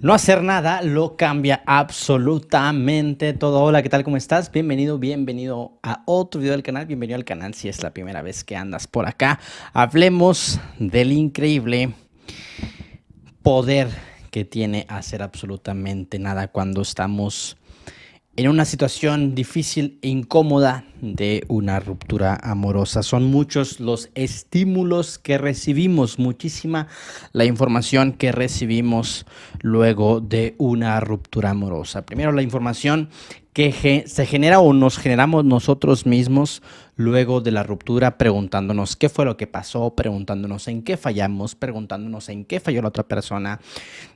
No hacer nada lo cambia absolutamente todo. Hola, ¿qué tal? ¿Cómo estás? Bienvenido a otro video del canal. Bienvenido al canal si es la primera vez que andas por acá. Hablemos del increíble poder que tiene hacer absolutamente nada cuando estamos en una situación difícil e incómoda de una ruptura amorosa. Son muchos los estímulos que recibimos, muchísima la información que recibimos luego de una ruptura amorosa. Primero, la información que se genera o nos generamos nosotros mismos luego de la ruptura, preguntándonos qué fue lo que pasó, preguntándonos en qué fallamos, preguntándonos en qué falló la otra persona.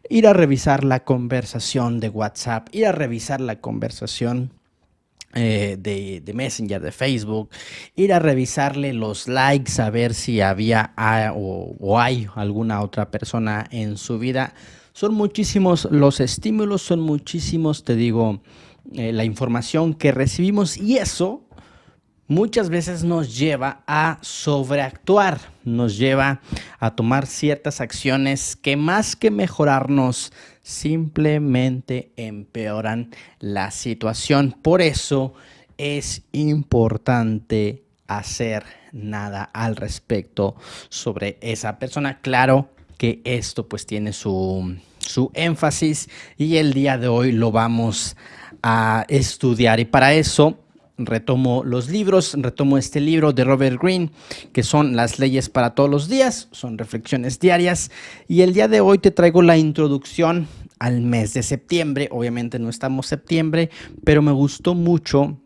Ir a revisar la conversación de WhatsApp, ir a revisar la conversación de Messenger, de Facebook, ir a revisarle los likes, a ver si había o hay alguna otra persona en su vida. Son muchísimos los estímulos, son muchísimos, te digo, la información que recibimos, y eso muchas veces nos lleva a sobreactuar, nos lleva a tomar ciertas acciones que, más que mejorarnos, simplemente empeoran la situación. Por eso es importante hacer nada al respecto sobre esa persona. Claro que esto pues tiene su énfasis, y el día de hoy lo vamos a estudiar, y para eso retomo los libros, retomo este libro de Robert Greene, que son Las leyes para todos los días, son reflexiones diarias, y el día de hoy te traigo la introducción al mes de septiembre. Obviamente no estamos en septiembre, pero me gustó mucho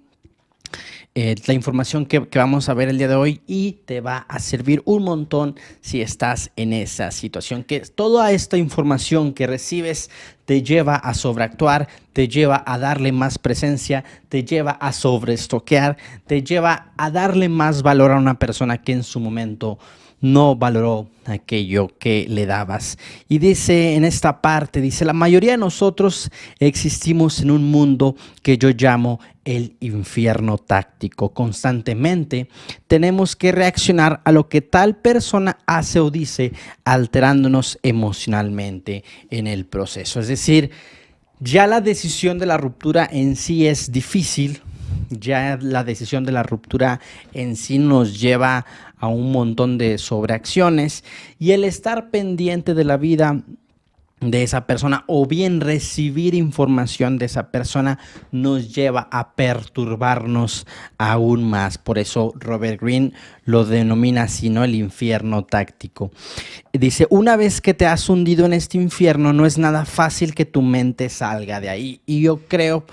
la información que vamos a ver el día de hoy, y te va a servir un montón si estás en esa situación, que toda esta información que recibes te lleva a sobreactuar, te lleva a darle más presencia, te lleva a sobreestoquear, te lleva a darle más valor a una persona que en su momento no valoró aquello que le dabas. Y dice en esta parte, dice: la mayoría de nosotros existimos en un mundo que yo llamo el infierno táctico. Constantemente tenemos que reaccionar a lo que tal persona hace o dice, alterándonos emocionalmente en el proceso. Es decir, ya la decisión de la ruptura en sí es difícil. Ya la decisión de la ruptura en sí nos lleva a un montón de sobreacciones, y el estar pendiente de la vida de esa persona, o bien recibir información de esa persona, nos lleva a perturbarnos aún más. Por eso Robert Greene lo denomina así, ¿no? El infierno táctico. Dice: una vez que te has hundido en este infierno, no es nada fácil que tu mente salga de ahí. Y yo creo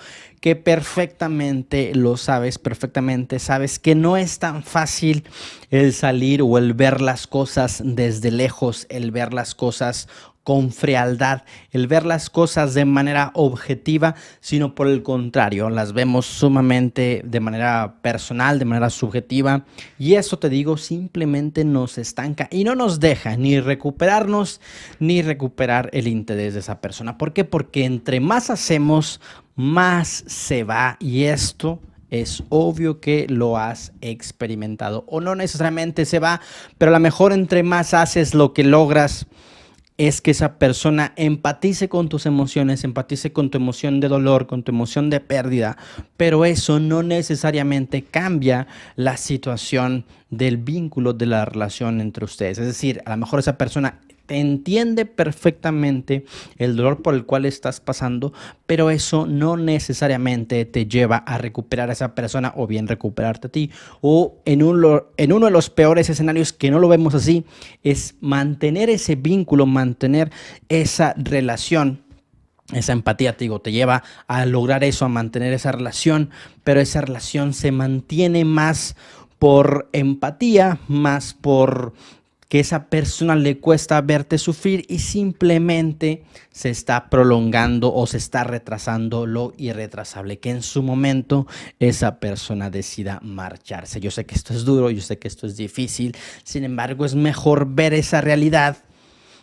que perfectamente lo sabes, perfectamente sabes que no es tan fácil el salir, o el ver las cosas desde lejos, el ver las cosas con frialdad, el ver las cosas de manera objetiva, sino por el contrario, las vemos sumamente de manera personal, de manera subjetiva, y eso, te digo, simplemente nos estanca y no nos deja ni recuperarnos ni recuperar el interés de esa persona. ¿Por qué? Porque entre más hacemos, más se va, y esto es obvio que lo has experimentado, o no necesariamente se va, pero a lo mejor entre más haces, lo que logras es que esa persona empatice con tus emociones, empatice con tu emoción de dolor, con tu emoción de pérdida, pero eso no necesariamente cambia la situación del vínculo, de la relación entre ustedes. Es decir, a lo mejor esa persona te entiende perfectamente el dolor por el cual estás pasando, pero eso no necesariamente te lleva a recuperar a esa persona, o bien recuperarte a ti. O en uno de los peores escenarios, que no lo vemos así, es mantener ese vínculo, mantener esa relación. Esa empatía, te digo, te lleva a lograr eso, a mantener esa relación, pero esa relación se mantiene más por empatía, más por que esa persona le cuesta verte sufrir, y simplemente se está prolongando o se está retrasando lo irretrasable, que en su momento esa persona decida marcharse. Yo sé que esto es duro, yo sé que esto es difícil, sin embargo es mejor ver esa realidad,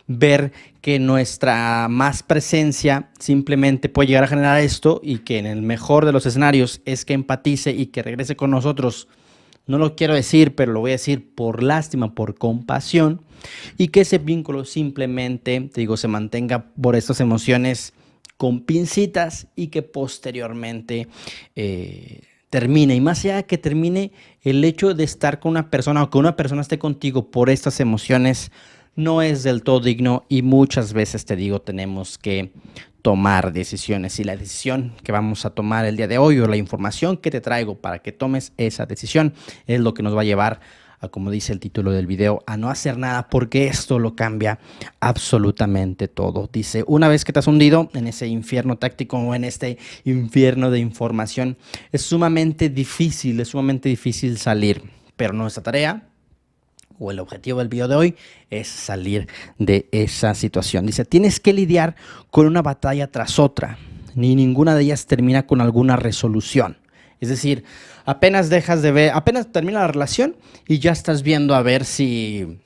ver que nuestra más presencia simplemente puede llegar a generar esto, y que en el mejor de los escenarios es que empatice y que regrese con nosotros no lo quiero decir, pero lo voy a decir por lástima, por compasión, y que ese vínculo simplemente, te digo, se mantenga por estas emociones con pincitas y que posteriormente termine. Y más allá de que termine, el hecho de estar con una persona o que una persona esté contigo por estas emociones no es del todo digno y muchas veces, te digo, tenemos que tomar decisiones, y la decisión que vamos a tomar el día de hoy o la información que te traigo para que tomes esa decisión es lo que nos va a llevar a, como dice el título del video, a no hacer nada, porque esto lo cambia absolutamente todo. Dice, una vez que te has hundido en ese infierno táctico o en este infierno de información, es sumamente difícil salir, pero nuestra tarea o el objetivo del video de hoy es salir de esa situación. Dice, tienes que lidiar con una batalla tras otra, ni ninguna de ellas termina con alguna resolución. Es decir, apenas termina la relación y ya estás viendo a ver si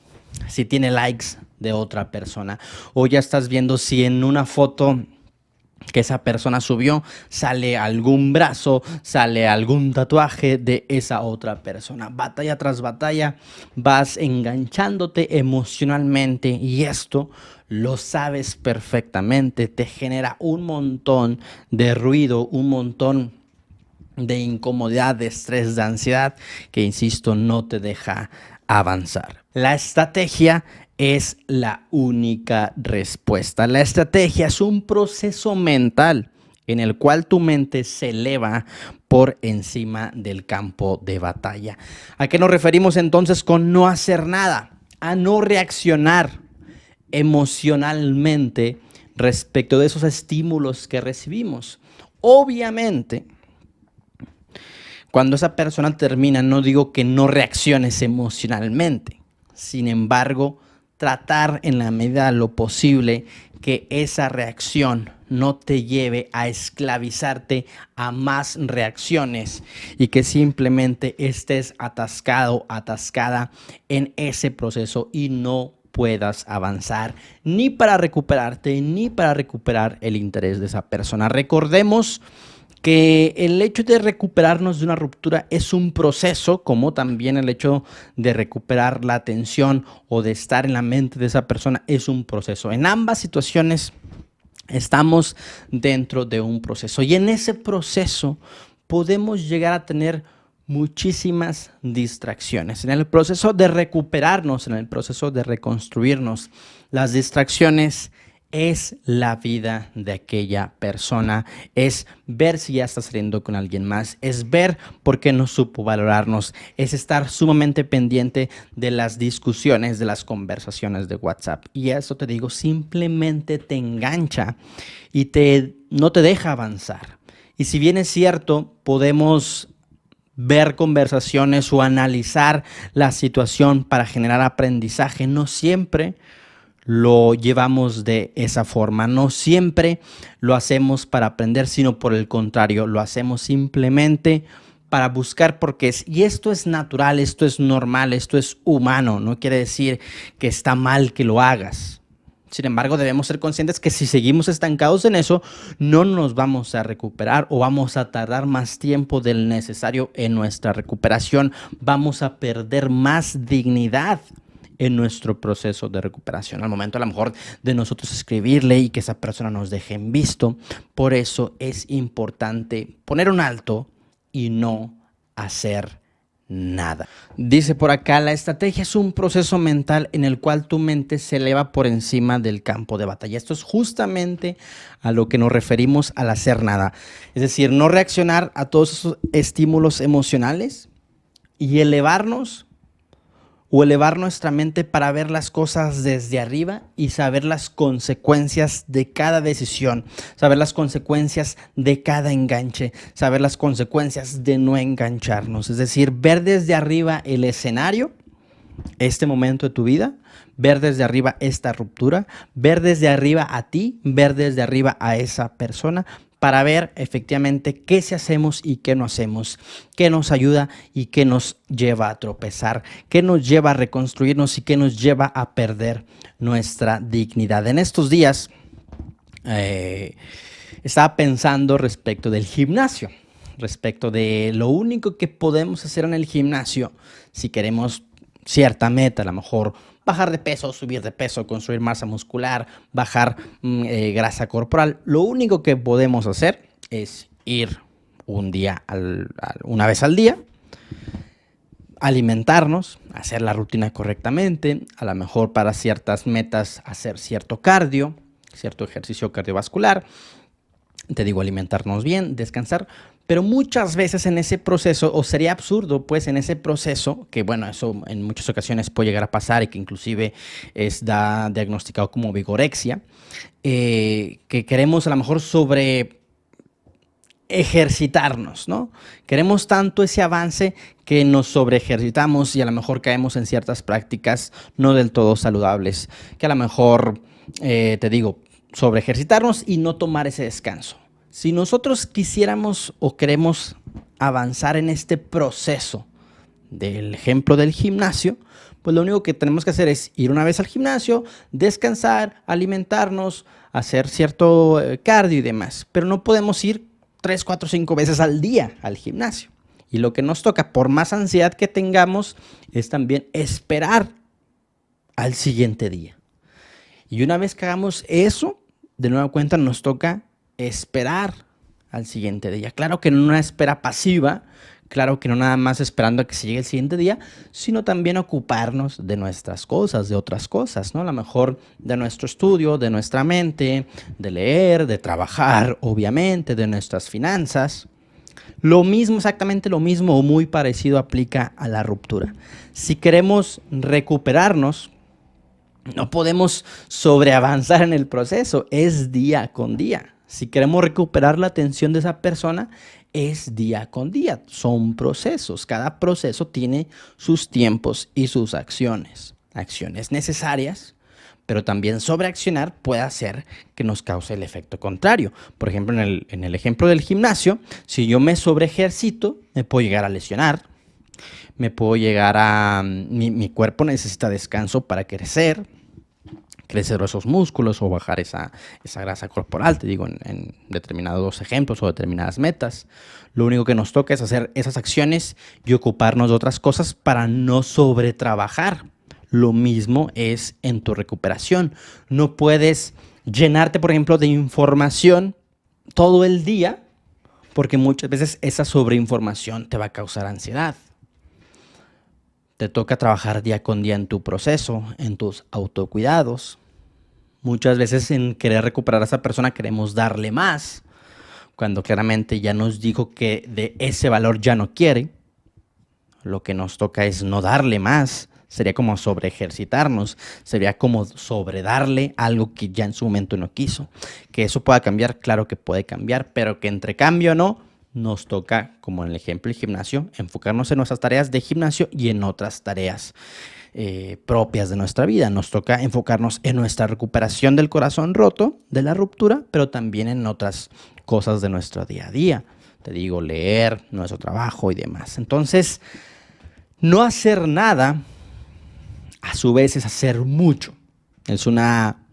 tiene likes de otra persona, o ya estás viendo si en una foto que esa persona subió sale algún brazo, sale algún tatuaje de esa otra persona. Batalla tras batalla vas enganchándote emocionalmente, y esto lo sabes perfectamente, te genera un montón de ruido, un montón de incomodidad, de estrés, de ansiedad, que insisto, no te deja avanzar. La estrategia es la única respuesta. La estrategia es un proceso mental en el cual tu mente se eleva por encima del campo de batalla. ¿A qué nos referimos entonces con no hacer nada? A no reaccionar emocionalmente respecto de esos estímulos que recibimos. Obviamente, cuando esa persona termina, no digo que no reacciones emocionalmente. Sin embargo, tratar en la medida de lo posible que esa reacción no te lleve a esclavizarte a más reacciones y que simplemente estés atascado, atascada en ese proceso y no puedas avanzar ni para recuperarte ni para recuperar el interés de esa persona. Recordemos que el hecho de recuperarnos de una ruptura es un proceso, como también el hecho de recuperar la atención o de estar en la mente de esa persona es un proceso. En ambas situaciones estamos dentro de un proceso, y en ese proceso podemos llegar a tener muchísimas distracciones. En el proceso de recuperarnos, en el proceso de reconstruirnos, las distracciones es la vida de aquella persona, es ver si ya está saliendo con alguien más, es ver por qué no supo valorarnos, es estar sumamente pendiente de las discusiones, de las conversaciones de WhatsApp. Y eso, te digo, simplemente te engancha y no te deja avanzar. Y si bien es cierto, podemos ver conversaciones o analizar la situación para generar aprendizaje, no siempre lo llevamos de esa forma. No siempre lo hacemos para aprender, sino por el contrario, lo hacemos simplemente para buscar porqués. Y esto es natural, esto es normal, esto es humano. No quiere decir que está mal que lo hagas. Sin embargo, debemos ser conscientes que si seguimos estancados en eso, no nos vamos a recuperar o vamos a tardar más tiempo del necesario en nuestra recuperación. Vamos a perder más dignidad en nuestro proceso de recuperación, al momento a lo mejor de nosotros escribirle y que esa persona nos deje en visto. Por eso es importante poner un alto y no hacer nada. Dice por acá, la estrategia es un proceso mental en el cual tu mente se eleva por encima del campo de batalla. Esto es justamente a lo que nos referimos al hacer nada. Es decir, no reaccionar a todos esos estímulos emocionales y elevar nuestra mente para ver las cosas desde arriba y saber las consecuencias de cada decisión, saber las consecuencias de cada enganche, saber las consecuencias de no engancharnos. Es decir, ver desde arriba el escenario, este momento de tu vida, ver desde arriba esta ruptura, ver desde arriba a ti, ver desde arriba a esa persona, para ver efectivamente qué sí hacemos y qué no hacemos, qué nos ayuda y qué nos lleva a tropezar, qué nos lleva a reconstruirnos y qué nos lleva a perder nuestra dignidad. En estos días estaba pensando respecto del gimnasio. respecto de lo único que podemos hacer en el gimnasio si queremos cierta meta, a lo mejor bajar de peso, subir de peso, construir masa muscular, bajar grasa corporal. Lo único que podemos hacer es ir una vez al día, alimentarnos, hacer la rutina correctamente, a lo mejor para ciertas metas hacer cierto cardio, cierto ejercicio cardiovascular, te digo, alimentarnos bien, descansar, pero muchas veces en ese proceso, o sería absurdo, pues en ese proceso, que bueno, eso en muchas ocasiones puede llegar a pasar y que inclusive da diagnosticado como vigorexia, que queremos a lo mejor sobre ejercitarnos, ¿no? Queremos tanto ese avance que nos sobreejercitamos y a lo mejor caemos en ciertas prácticas no del todo saludables, que a lo mejor, te digo, sobre ejercitarnos y no tomar ese descanso. Si nosotros quisiéramos o queremos avanzar en este proceso del ejemplo del gimnasio, pues lo único que tenemos que hacer es ir una vez al gimnasio, descansar, alimentarnos, hacer cierto cardio y demás. Pero no podemos ir 3, 4, 5 veces al día al gimnasio. Y lo que nos toca, por más ansiedad que tengamos, es también esperar al siguiente día. Y una vez que hagamos eso, de nueva cuenta nos toca esperar al siguiente día. Claro que no una espera pasiva, claro que no nada más esperando a que se llegue el siguiente día, sino también ocuparnos de nuestras cosas, de otras cosas, ¿no? A lo mejor de nuestro estudio, de nuestra mente, de leer, de trabajar, obviamente, de nuestras finanzas. Lo mismo, exactamente lo mismo o muy parecido aplica a la ruptura. Si queremos recuperarnos, no podemos sobreavanzar en el proceso, es día con día. Si queremos recuperar la atención de esa persona, es día con día. Son procesos. Cada proceso tiene sus tiempos y sus acciones. Acciones necesarias, pero también sobreaccionar puede hacer que nos cause el efecto contrario. Por ejemplo, en el ejemplo del gimnasio, si yo me sobreejercito, me puedo llegar a lesionar. Me puedo llegar a... Mi cuerpo necesita descanso para crecer esos músculos o bajar esa grasa corporal, te digo, en determinados ejemplos o determinadas metas. Lo único que nos toca es hacer esas acciones y ocuparnos de otras cosas para no sobretrabajar. Lo mismo es en tu recuperación. No puedes llenarte, por ejemplo, de información todo el día, porque muchas veces esa sobreinformación te va a causar ansiedad. Te toca trabajar día con día en tu proceso, en tus autocuidados. Muchas veces en querer recuperar a esa persona queremos darle más, cuando claramente ya nos dijo que de ese valor ya no quiere. Lo que nos toca es no darle más. Sería como sobreejercitarnos, sería como sobredarle algo que ya en su momento no quiso. Que eso pueda cambiar, claro que puede cambiar, pero que entre cambio o no, nos toca, como en el ejemplo del gimnasio, enfocarnos en nuestras tareas de gimnasio y en otras tareas propias de nuestra vida. Nos toca enfocarnos en nuestra recuperación del corazón roto, de la ruptura, pero también en otras cosas de nuestro día a día. Te digo, leer, nuestro trabajo y demás. Entonces, no hacer nada, a su vez, es hacer mucho. Es una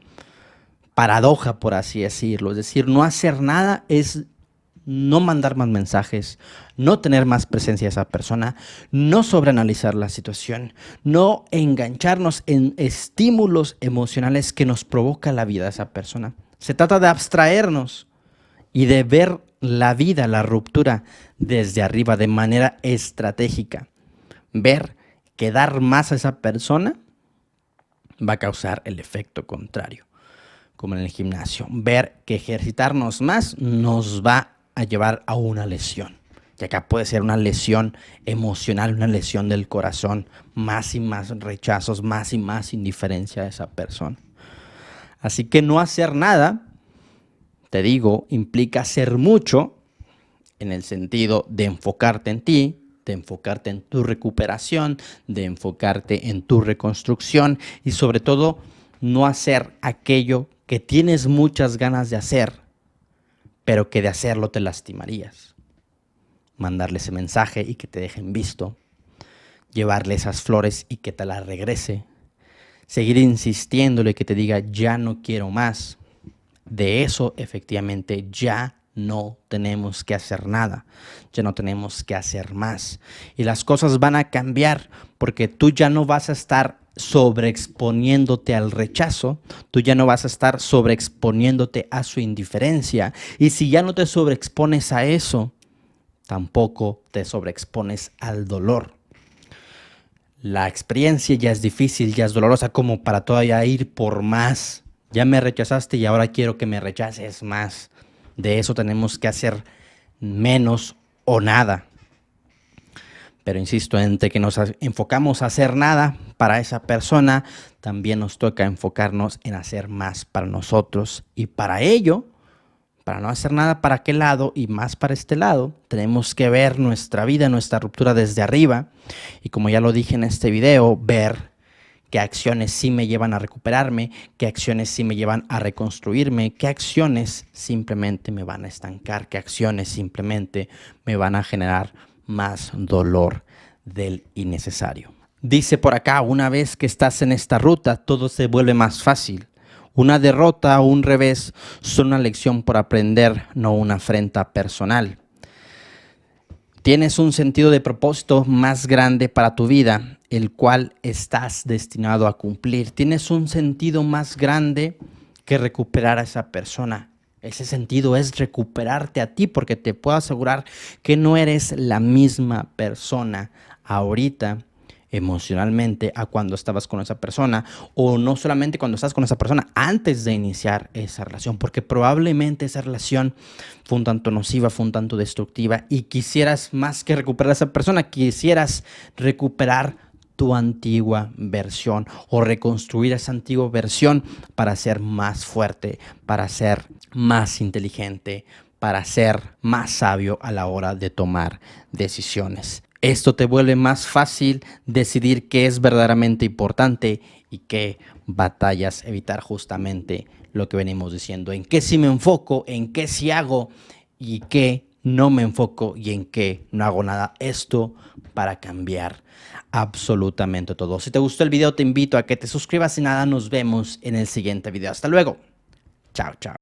paradoja, por así decirlo. Es decir, no hacer nada es no mandar más mensajes, no tener más presencia de esa persona, no sobreanalizar la situación, no engancharnos en estímulos emocionales que nos provoca la vida de esa persona. Se trata de abstraernos y de ver la vida, la ruptura, desde arriba, de manera estratégica. Ver que dar más a esa persona va a causar el efecto contrario, como en el gimnasio. Ver que ejercitarnos más nos va a llevar a una lesión. Y acá puede ser una lesión emocional, una lesión del corazón, más y más rechazos, más y más indiferencia de esa persona. Así que no hacer nada, te digo, implica hacer mucho en el sentido de enfocarte en ti, de enfocarte en tu recuperación, de enfocarte en tu reconstrucción y sobre todo no hacer aquello que tienes muchas ganas de hacer, pero que de hacerlo te lastimarías. Mandarle ese mensaje y que te dejen visto, llevarle esas flores y que te las regrese, seguir insistiéndole y que te diga ya no quiero más. De eso efectivamente ya no tenemos que hacer nada, ya no tenemos que hacer más. Y las cosas van a cambiar porque tú ya no vas a estar sobreexponiéndote al rechazo, tú ya no vas a estar sobreexponiéndote a su indiferencia. Y si ya no te sobreexpones a eso, tampoco te sobreexpones al dolor. La experiencia ya es difícil, ya es dolorosa como para todavía ir por más. Ya me rechazaste y ahora quiero que me rechaces más. De eso tenemos que hacer menos o nada. Pero insisto, entre que nos enfocamos a hacer nada para esa persona, también nos toca enfocarnos en hacer más para nosotros. Y para ello, para no hacer nada para aquel lado y más para este lado, tenemos que ver nuestra vida, nuestra ruptura desde arriba. Y como ya lo dije en este video, ver qué acciones sí me llevan a recuperarme, qué acciones sí me llevan a reconstruirme, qué acciones simplemente me van a estancar, qué acciones simplemente me van a generar más dolor del innecesario. Dice por acá, una vez que estás en esta ruta, todo se vuelve más fácil. Una derrota o un revés son una lección por aprender, no una afrenta personal. Tienes un sentido de propósito más grande para tu vida, el cual estás destinado a cumplir. Tienes un sentido más grande que recuperar a esa persona. Ese sentido es recuperarte a ti, porque te puedo asegurar que no eres la misma persona ahorita emocionalmente a cuando estabas con esa persona, o no solamente cuando estás con esa persona, antes de iniciar esa relación, porque probablemente esa relación fue un tanto nociva, fue un tanto destructiva y quisieras más que recuperar a esa persona, quisieras recuperar tu antigua versión o reconstruir esa antigua versión para ser más fuerte, para ser más inteligente, para ser más sabio a la hora de tomar decisiones. Esto te vuelve más fácil decidir qué es verdaderamente importante y qué batallas evitar, justamente lo que venimos diciendo. En qué sí me enfoco, en qué sí hago y qué no me enfoco y en qué no hago nada. Esto para cambiar absolutamente todo. Si te gustó el video, te invito a que te suscribas y nada, nos vemos en el siguiente video. Hasta luego. Chao, chao.